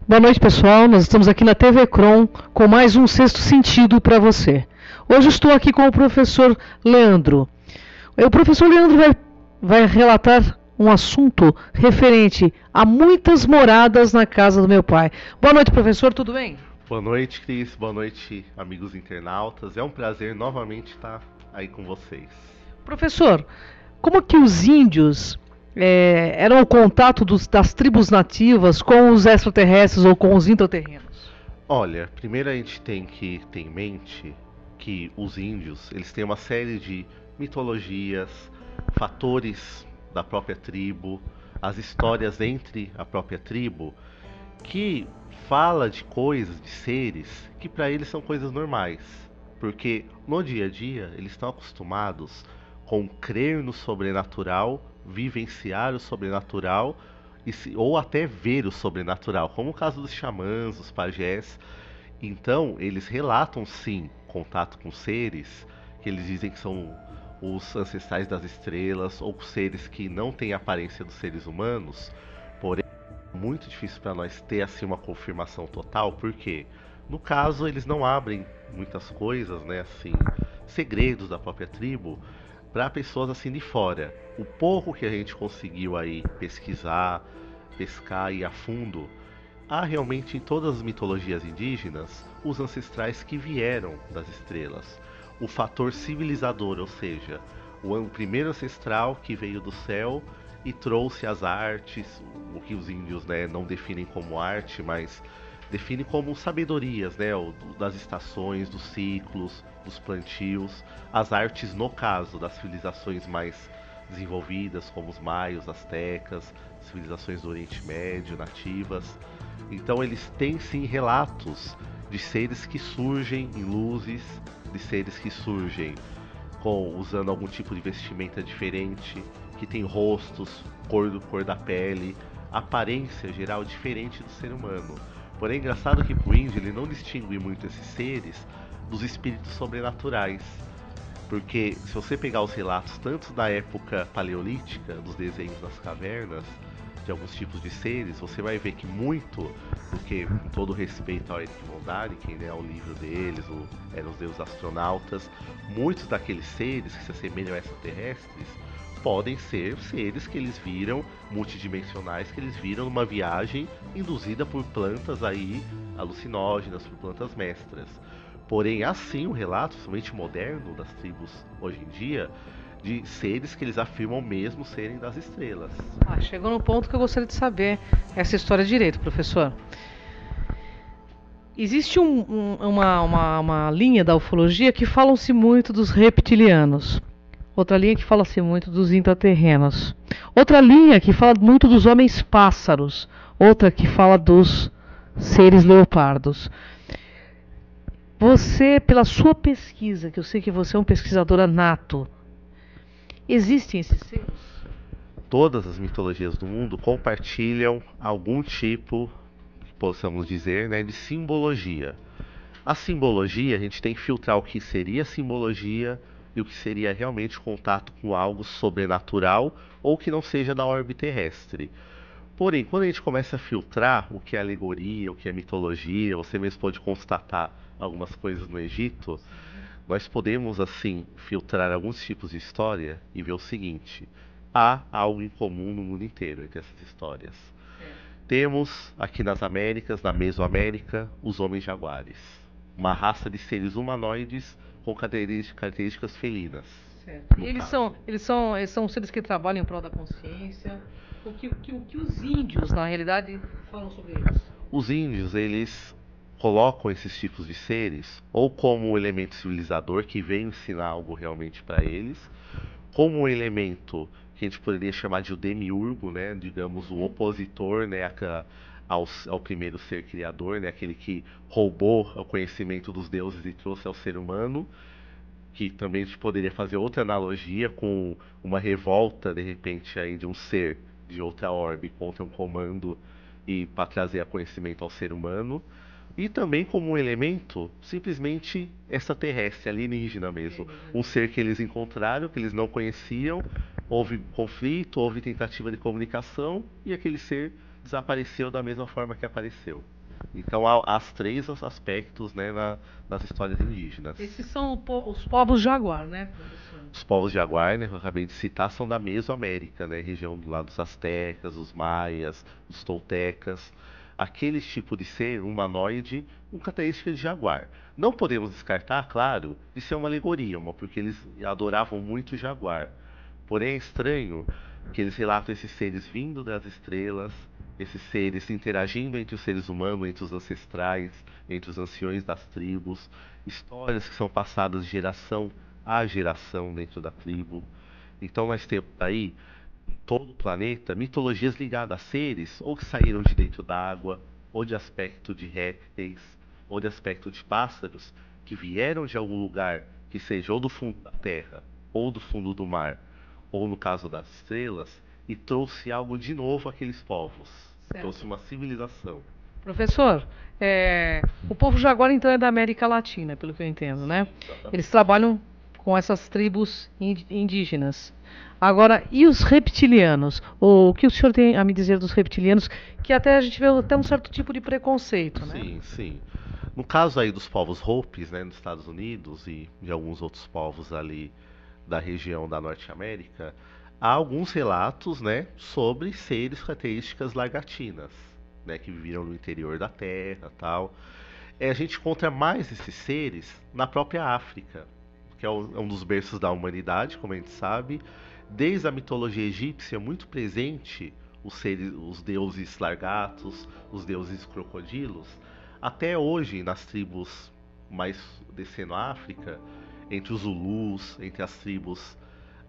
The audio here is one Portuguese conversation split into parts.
Boa noite, pessoal. Nós estamos aqui na TV Crom com mais um Sexto Sentido para você. Hoje estou aqui com o professor Leandro. O professor Leandro vai relatar um assunto referente a muitas moradas na casa do meu pai. Boa noite, professor. Tudo bem? Boa noite, Cris. Boa noite, amigos internautas. É um prazer novamente estar aí com vocês. Professor, como que os índios eram o contato das tribos nativas com os extraterrestres ou com os intraterrenos? Olha, primeiro a gente tem que ter em mente que os índios, eles têm uma série de mitologias, fatores da própria tribo, as histórias entre a própria tribo, que fala de coisas, de seres, que para eles são coisas normais. Porque no dia a dia eles estão acostumados com crer no sobrenatural, vivenciar o sobrenatural ou até ver o sobrenatural, como o caso dos xamãs, dos pajés. Então, eles relatam sim contato com seres que eles dizem que são os ancestrais das estrelas ou seres que não têm a aparência dos seres humanos, porém é muito difícil para nós ter assim uma confirmação total, porque no caso eles não abrem muitas coisas, né, assim, segredos da própria tribo para pessoas assim de fora. O pouco que a gente conseguiu aí pesquisar, pescar e a fundo, há realmente em todas as mitologias indígenas os ancestrais que vieram das estrelas. O fator civilizador, ou seja, o primeiro ancestral que veio do céu e trouxe as artes, o que os índios, né, não definem como arte, mas define como sabedorias, né, das estações, dos ciclos, dos plantios, as artes no caso das civilizações mais desenvolvidas, como os maios, astecas, civilizações do Oriente Médio, nativas. Então eles têm sim relatos de seres que surgem em luzes, de seres que surgem usando algum tipo de vestimenta diferente, que tem rostos, cor da pele, aparência geral diferente do ser humano. Porém, é engraçado que pro índio ele não distingue muito esses seres dos espíritos sobrenaturais. Porque se você pegar os relatos tanto da época paleolítica, dos desenhos das cavernas, de alguns tipos de seres, você vai ver que muito, porque com todo respeito ao Eric von Däniken, né, ao livro deles, eram os deuses astronautas, muitos daqueles seres que se assemelham a extraterrestres podem ser seres que eles viram, multidimensionais, que eles viram numa viagem induzida por plantas aí alucinógenas, por plantas mestras. Porém, há sim um relato, somente moderno, das tribos hoje em dia, de seres que eles afirmam mesmo serem das estrelas. Chegou no ponto que eu gostaria de saber essa história direito, professor. Existe uma linha da ufologia que fala-se muito dos reptilianos. Outra linha que fala-se muito dos intraterrenos. Outra linha que fala muito dos homens-pássaros. Outra que fala dos seres leopardos. Você, pela sua pesquisa, que eu sei que você é um pesquisador nato, existem esses seres? Todas as mitologias do mundo compartilham algum tipo, que possamos dizer, né, de simbologia. A simbologia, a gente tem que filtrar o que seria simbologia e o que seria realmente contato com algo sobrenatural ou que não seja da órbita terrestre. Porém, quando a gente começa a filtrar o que é alegoria, o que é mitologia, você mesmo pode constatar algumas coisas no Egito, nós podemos assim filtrar alguns tipos de história e ver o seguinte: há algo em comum no mundo inteiro entre essas histórias. Temos aqui nas Américas, na Mesoamérica, os homens jaguares, uma raça de seres humanoides com características felinas. Certo. E eles são seres que trabalham em prol da consciência. O que os índios, na realidade, falam sobre eles? Os índios, eles colocam esses tipos de seres ou como um elemento civilizador que vem ensinar algo realmente para eles, como um elemento que a gente poderia chamar de o demiurgo, né, digamos o opositor, né, ao primeiro ser criador, né, aquele que roubou o conhecimento dos deuses e trouxe ao ser humano, que também a gente poderia fazer outra analogia com uma revolta de repente aí de um ser de outra orbe contra um comando e para trazer a conhecimento ao ser humano, e também como um elemento simplesmente extraterrestre, alienígena mesmo, um ser que eles encontraram, que eles não conheciam, houve conflito, houve tentativa de comunicação e aquele ser desapareceu da mesma forma que apareceu. Então há os três aspectos, né, nas histórias indígenas. Esses são os povos jaguar, né, professor? Os povos Jaguar, né, que eu acabei de citar, são da Mesoamérica, né, região do lado dos astecas, dos maias, dos toltecas. Aquele tipo de ser humanoide com características de jaguar. Não podemos descartar, claro, de ser uma alegoria, porque eles adoravam muito o jaguar. Porém, é estranho que eles relatam esses seres vindo das estrelas, esses seres interagindo entre os seres humanos, entre os ancestrais, entre os anciões das tribos, histórias que são passadas de geração a geração dentro da tribo. Então nós temos aí em todo o planeta mitologias ligadas a seres ou que saíram de dentro da água, ou de aspecto de répteis, ou de aspecto de pássaros que vieram de algum lugar que seja ou do fundo da terra, ou do fundo do mar, ou no caso das estrelas, e trouxe algo de novo àqueles povos. Certo. Trouxe uma civilização. Professor, o povo jaguar então é da América Latina, pelo que eu entendo, né? Exatamente. Eles trabalham com essas tribos indígenas. Agora, e os reptilianos? O que o senhor tem a me dizer dos reptilianos? Que até a gente vê até um certo tipo de preconceito, né? Sim, sim. No caso aí dos povos Hopis, né, nos Estados Unidos e de alguns outros povos ali da região da Norte América, há alguns relatos, né, sobre seres com características lagartinas, né, que viviam no interior da Terra, tal. A gente encontra mais esses seres na própria África, que é um dos berços da humanidade, como a gente sabe. Desde a mitologia egípcia, muito presente os deuses largatos, os deuses crocodilos. Até hoje, nas tribos mais descendo a África, entre os Zulus, entre as tribos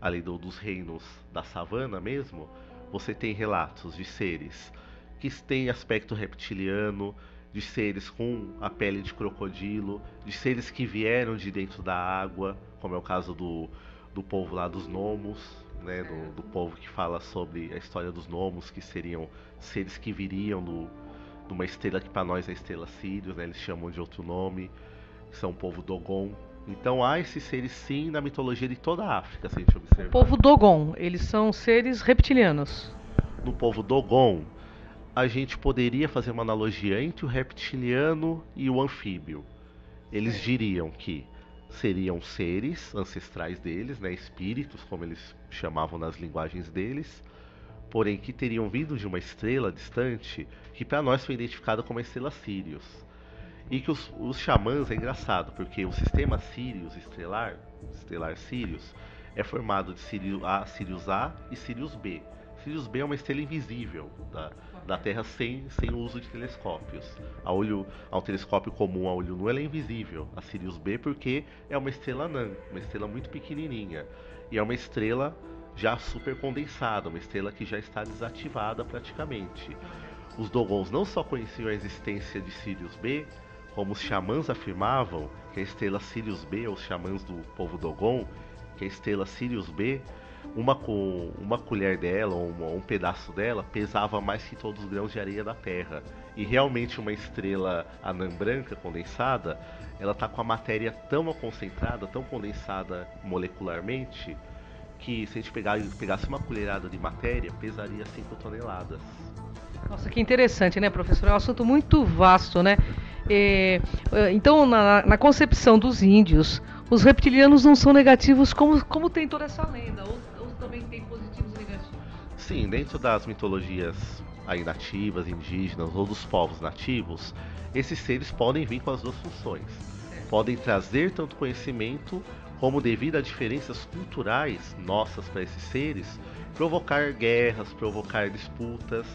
ali dos reinos da savana mesmo, você tem relatos de seres que têm aspecto reptiliano, de seres com a pele de crocodilo, de seres que vieram de dentro da água, como é o caso do povo lá dos gnomos, né, do povo que fala sobre a história dos gnomos, que seriam seres que viriam de uma estrela que para nós é a estrela Sirius, né, eles chamam de outro nome, que são o povo Dogon. Então há esses seres sim na mitologia de toda a África, se a gente observar. O povo Dogon, eles são seres reptilianos. No povo Dogon, a gente poderia fazer uma analogia entre o reptiliano e o anfíbio. Eles diriam que seriam seres ancestrais deles, né, espíritos, como eles chamavam nas linguagens deles, porém que teriam vindo de uma estrela distante, que para nós foi identificada como a estrela Sirius. E que os xamãs, é engraçado, porque o sistema Sirius estelar Sirius, é formado de Sirius A e Sirius B. Sirius B é uma estrela invisível da Terra sem o uso de telescópios. A um telescópio comum a olho nu ela é invisível. A Sirius B porque é uma estrela anã, uma estrela muito pequenininha. E é uma estrela já super condensada, uma estrela que já está desativada praticamente. Os Dogons não só conheciam a existência de Sirius B, como os xamãs afirmavam que a estrela Sirius B, os xamãs do povo Dogon, que a estrela Sirius B, uma colher dela, ou um pedaço dela, pesava mais que todos os grãos de areia da Terra. E realmente uma estrela anã branca condensada, ela está com a matéria tão concentrada, tão condensada molecularmente, que se a gente pegasse uma colherada de matéria, pesaria 5 toneladas. Nossa, que interessante, né, professor? É um assunto muito vasto, né? Então, na concepção dos índios, os reptilianos não são negativos como tem toda essa lenda, ou também tem positivos e negativos? Sim, dentro das mitologias aí nativas, indígenas ou dos povos nativos, esses seres podem vir com as duas funções. Podem trazer tanto conhecimento, como devido a diferenças culturais nossas para esses seres, provocar guerras, provocar disputas,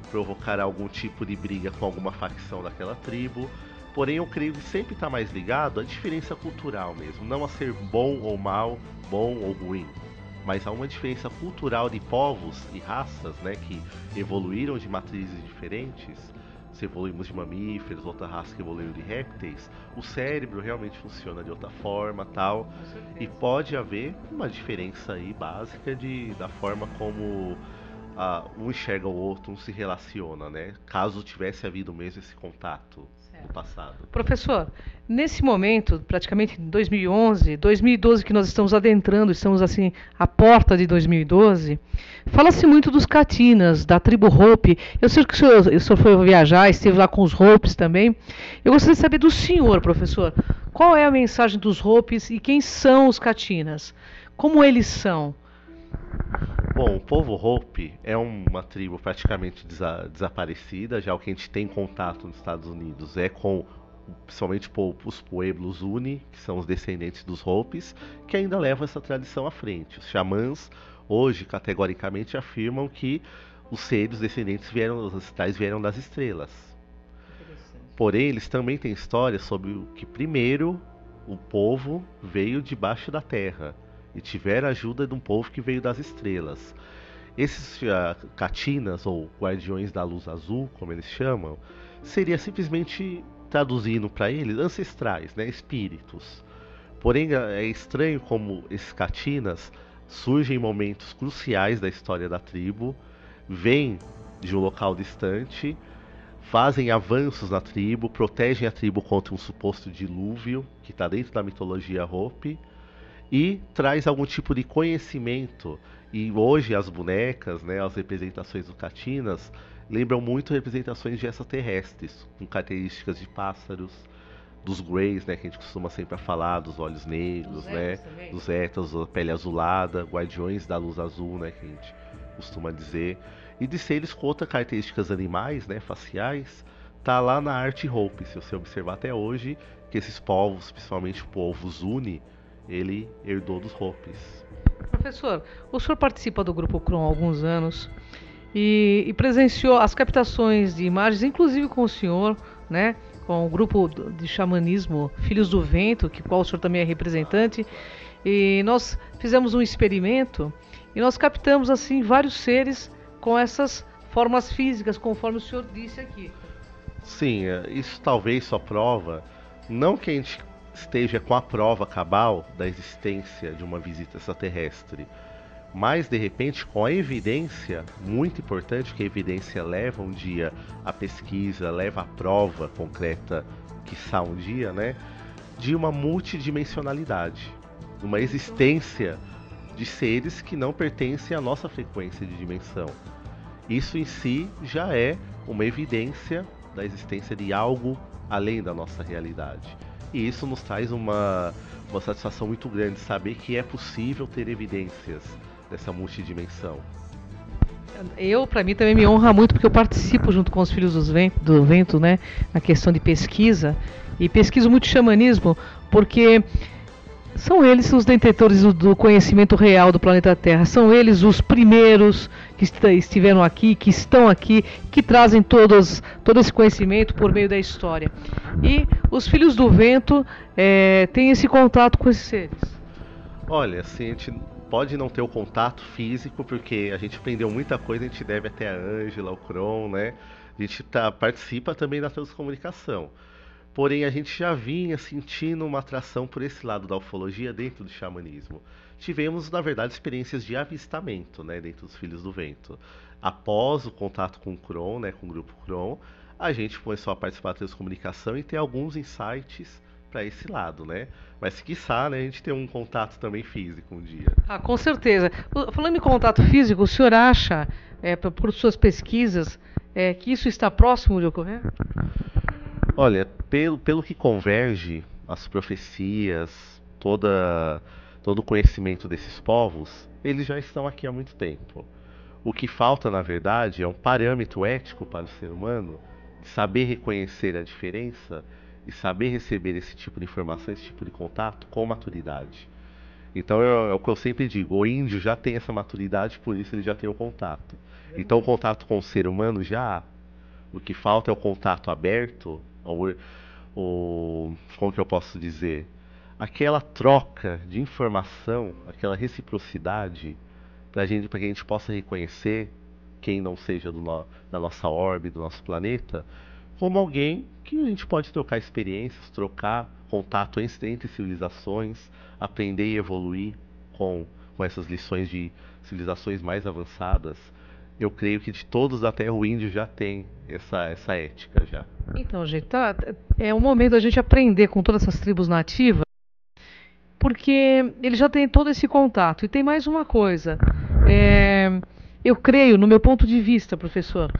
provocar algum tipo de briga com alguma facção daquela tribo. Porém, eu creio que sempre está mais ligado à diferença cultural mesmo, não a ser bom ou mal, bom ou ruim, mas há uma diferença cultural de povos e raças, né, que evoluíram de matrizes diferentes. Se evoluímos de mamíferos, outra raça que evoluiu de répteis, o cérebro realmente funciona de outra forma, tal, e pode haver uma diferença aí básica da forma como um enxerga o outro, um se relaciona, né? Caso tivesse havido mesmo esse contato. no passado. Professor, nesse momento, praticamente em 2011, 2012 que nós estamos adentrando, estamos assim à porta de 2012, fala-se muito dos Catinas, da tribo Hopi. Eu sei que o senhor foi viajar, esteve lá com os Hopis também. Eu gostaria de saber do senhor, professor, qual é a mensagem dos Hopis e quem são os Catinas? Como eles são? Bom, o povo Hopi é uma tribo praticamente desaparecida, já o que a gente tem contato nos Estados Unidos é com principalmente os Pueblos Uni, que são os descendentes dos Hopis, que ainda levam essa tradição à frente. Os xamãs hoje categoricamente afirmam que os descendentes os ancestrais vieram das estrelas. Porém, eles também têm histórias sobre o que primeiro o povo veio debaixo da terra e tiveram a ajuda de um povo que veio das estrelas. Esses Catinas, ou Guardiões da Luz Azul, como eles chamam, seria simplesmente, traduzindo para eles, ancestrais, né, espíritos. Porém, é estranho como esses Catinas surgem em momentos cruciais da história da tribo, vêm de um local distante, fazem avanços na tribo, protegem a tribo contra um suposto dilúvio, que está dentro da mitologia Hopi, e traz algum tipo de conhecimento. E hoje as bonecas, né, as representações do Catinas, lembram muito representações de extraterrestres, com características de pássaros, dos Greys, né, que a gente costuma sempre falar, dos olhos negros, né, dos Etas, a pele azulada, Guardiões da Luz Azul, né, que a gente costuma dizer, e de seres com outras características animais, né, faciais, tá lá na arte Hopi, se você observar até hoje, que esses povos, principalmente o povo Zuni, ele herdou dos Hopis. Professor, o senhor participa do Grupo Kron há alguns anos e presenciou as captações de imagens, inclusive com o senhor, né, com o grupo de xamanismo Filhos do Vento, que qual o senhor também é representante, e nós fizemos um experimento e nós captamos assim vários seres com essas formas físicas, conforme o senhor disse aqui. Sim, isso talvez só prova, não que a gente esteja com a prova cabal da existência de uma visita extraterrestre, mas de repente com a evidência, muito importante, que a evidência leva um dia a pesquisa, leva a prova concreta, quiçá um dia, né, de uma multidimensionalidade, uma existência de seres que não pertencem à nossa frequência de dimensão. Isso em si já é uma evidência da existência de algo além da nossa realidade. E isso nos traz uma satisfação muito grande, saber que é possível ter evidências dessa multidimensão. Para mim, também me honra muito, porque eu participo junto com os Filhos do Vento, né, na questão de pesquisa, e pesquiso muito xamanismo, porque são eles os detentores do conhecimento real do planeta Terra, são eles os primeiros que estiveram aqui, que estão aqui, que trazem todo esse conhecimento por meio da história. E os Filhos do Vento têm esse contato com esses seres. Olha, assim, a gente pode não ter o contato físico, porque a gente aprendeu muita coisa, a gente deve até a Ângela, o Kron, né? A gente participa também da transcomunicação. Porém, a gente já vinha sentindo uma atração por esse lado da ufologia dentro do xamanismo. Tivemos, na verdade, experiências de avistamento, né, dentro dos Filhos do Vento. Após o contato com o Kron, né, com o grupo Kron, a gente começou a participar da transcomunicação e ter alguns insights para esse lado, né? Mas quiçá, né, a gente ter um contato também físico um dia. Ah, com certeza. Falando em contato físico, o senhor acha, por suas pesquisas, que isso está próximo de ocorrer? Olha, pelo que converge as profecias, todo o conhecimento desses povos, eles já estão aqui há muito tempo. O que falta, na verdade, é um parâmetro ético para o ser humano de saber reconhecer a diferença e saber receber esse tipo de informação, esse tipo de contato com maturidade. Então é o que eu sempre digo, o índio já tem essa maturidade, por isso ele já tem o contato. Então o contato com o ser humano já há. O que falta é o contato aberto, como que eu posso dizer? Aquela troca de informação, aquela reciprocidade, para que a gente possa reconhecer quem não seja da nossa órbita, do nosso planeta, como alguém que a gente pode trocar experiências, trocar contato entre civilizações, aprender e evoluir com essas lições de civilizações mais avançadas. eu creio que de todos até o índio já tem essa ética já. Então, gente, é um momento da gente aprender com todas essas tribos nativas, porque ele já tem todo esse contato. E tem mais uma coisa. Eu creio, no meu ponto de vista, professor,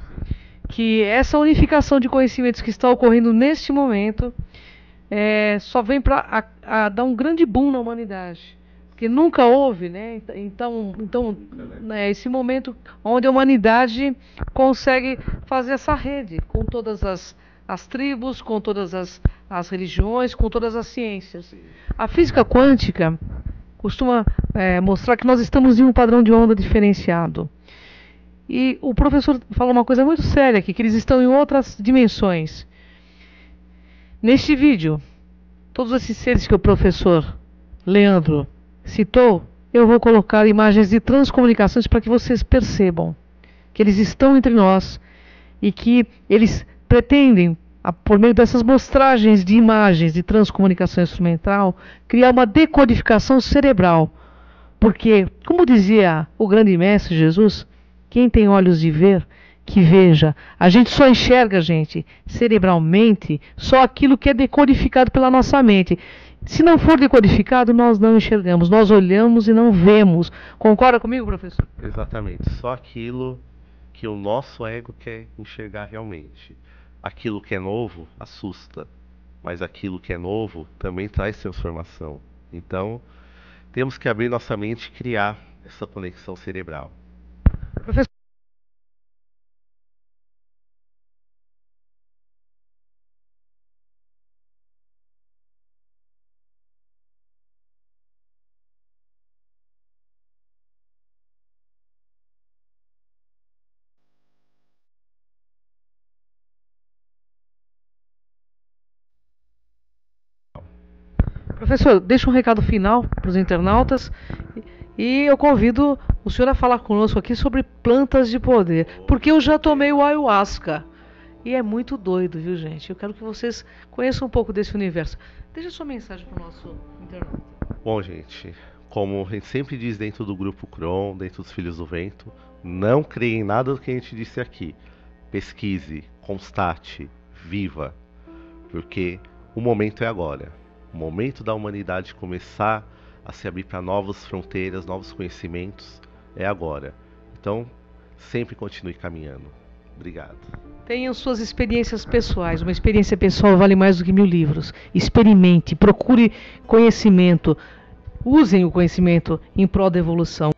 que essa unificação de conhecimentos que está ocorrendo neste momento só vem para dar um grande boom na humanidade. Porque nunca houve, né? Então né, esse momento onde a humanidade consegue fazer essa rede com todas as tribos, com todas as religiões, com todas as ciências. A física quântica costuma mostrar que nós estamos em um padrão de onda diferenciado. E o professor falou uma coisa muito séria aqui, que eles estão em outras dimensões. Neste vídeo, todos esses seres que o professor Leandro citou, eu vou colocar imagens de transcomunicações para que vocês percebam que eles estão entre nós e que eles pretendem, por meio dessas mostragens de imagens de transcomunicação instrumental, criar uma decodificação cerebral. Porque, como dizia o grande mestre Jesus, quem tem olhos de ver, que veja. A gente só enxerga, gente, cerebralmente, só aquilo que é decodificado pela nossa mente. Se não for decodificado, nós não enxergamos. Nós olhamos e não vemos. Concorda comigo, professor? Exatamente. Só aquilo que o nosso ego quer enxergar realmente. Aquilo que é novo assusta, mas aquilo que é novo também traz transformação. Então, temos que abrir nossa mente e criar essa conexão cerebral. Professor, deixa um recado final para os internautas e eu convido o senhor a falar conosco aqui sobre plantas de poder, porque eu já tomei o ayahuasca e é muito doido, viu, gente? Eu quero que vocês conheçam um pouco desse universo. Deixa sua mensagem para o nosso internauta. Bom, gente, como a gente sempre diz dentro do Grupo Kron, dentro dos Filhos do Vento, não creia em nada do que a gente disse aqui. Pesquise, constate, viva, porque o momento é agora. O momento da humanidade começar a se abrir para novas fronteiras, novos conhecimentos, é agora. Então, sempre continue caminhando. Obrigado. Tenham suas experiências pessoais. Uma experiência pessoal vale mais do que 1000 livros. Experimente, procure conhecimento. Usem o conhecimento em prol da evolução.